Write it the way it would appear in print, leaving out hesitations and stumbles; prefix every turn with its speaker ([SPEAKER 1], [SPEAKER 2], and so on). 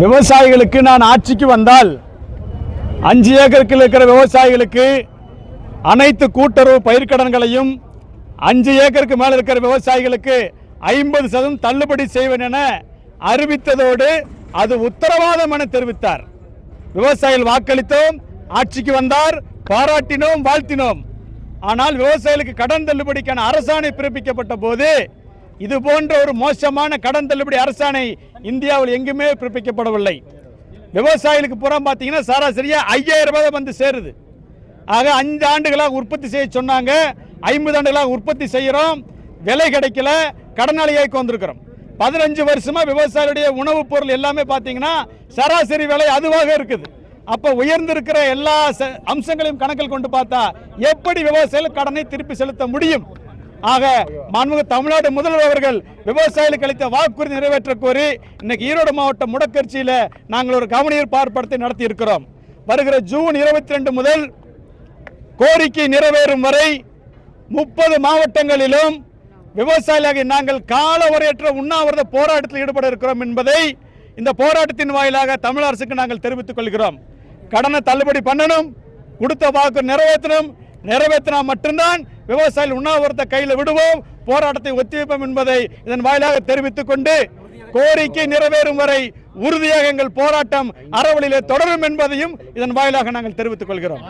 [SPEAKER 1] விவசாயிகளுக்கு நான் ஆட்சிக்கு வந்தால் 5 ஏக்கருக்கு இருக்கிற விவசாயிகளுக்கு அனைத்து கூட்டுறவு பயிர்க்கடன்களையும் 5 ஏக்கருக்கு மேல் இருக்கிற விவசாயிகளுக்கு 50% தள்ளுபடி செய்வேன் என அறிவித்ததோடு அது உத்தரவாதம் என தெரிவித்தார். விவசாயிகள் வாக்களித்தோம், ஆட்சிக்கு வந்தார், பாராட்டினோம், வாழ்த்தினோம். ஆனால் விவசாயிகளுக்கு கடன் தள்ளுபடிக்கான அரசாணை பிறப்பிக்கப்பட்ட போது இது போன்ற ஒரு மோசமான கடன் தள்ளுபடி அரசாணை இந்தியாவில் எங்குமே பிறப்பிக்கப்படவில்லை. விவசாயிகளுக்கு புறம் பார்த்தீங்கன்னா சராசரியா 5000 ரூபாய் வந்து சேருது. ஆக 5 ஆண்டுகளாக உற்பத்தி செய்ய சொன்னாங்க, 50 ஆண்டுகளாக உற்பத்தி செய்கிறோம், விலை கிடைக்கல, கடனாளியாகி வந்திருக்கிறோம். 15 வருஷமா விவசாயிகளுடைய உணவுப் பொருள் எல்லாமே பார்த்தீங்கன்னா சராசரி விலை அதுவாக இருக்குது. அப்போ உயர்ந்திருக்கிற எல்லா அம்சங்களையும் கணக்கில் கொண்டு பார்த்தா எப்படி விவசாயிகள் கடனை திருப்பி செலுத்த முடியும்? ஆக மாண்புமிகு தமிழ்நாடு முதல்வர் அவர்கள் விவசாயிகளுக்கு அளித்த வாக்குறுதி நிறைவேற்ற கோரி இன்னைக்கு ஈரோடு மாவட்டம் முடக்கர்ச்சியில் நாங்கள் ஒரு கவனஈர்ப்பு ஆர்ப்பாட்டத்தை நடத்தி இருக்கிறோம். வருகிற ஜூன் 22 முதல் கோரிக்கை நிறைவேறும் வரை 30 மாவட்டங்களிலும் விவசாயிகளாக நாங்கள் காலவரையற்ற உண்ணாவிரத போராட்டத்தில் ஈடுபட இருக்கிறோம் என்பதை இந்த போராட்டத்தின் வாயிலாக தமிழ் அரசுக்கு நாங்கள் தெரிவித்துக் கொள்கிறோம். கடனை தள்ளுபடி பண்ணணும், கொடுத்த வாக்கு நிறைவேற்றணும், நிறைவேற்றினா மட்டும்தான் விவசாயிகள் உண்ணாவிரத்தை கையில் விடுவோம், போராட்டத்தை ஒத்திவைப்போம் என்பதை இதன் வாயிலாக தெரிவித்துக் கொண்டு கோரிக்கை நிறைவேறும் வரை உறுதியாக எங்கள் போராட்டம் அறவழியிலே தொடரும் என்பதையும் இதன் வாயிலாக நாங்கள் தெரிவித்துக் கொள்கிறோம்.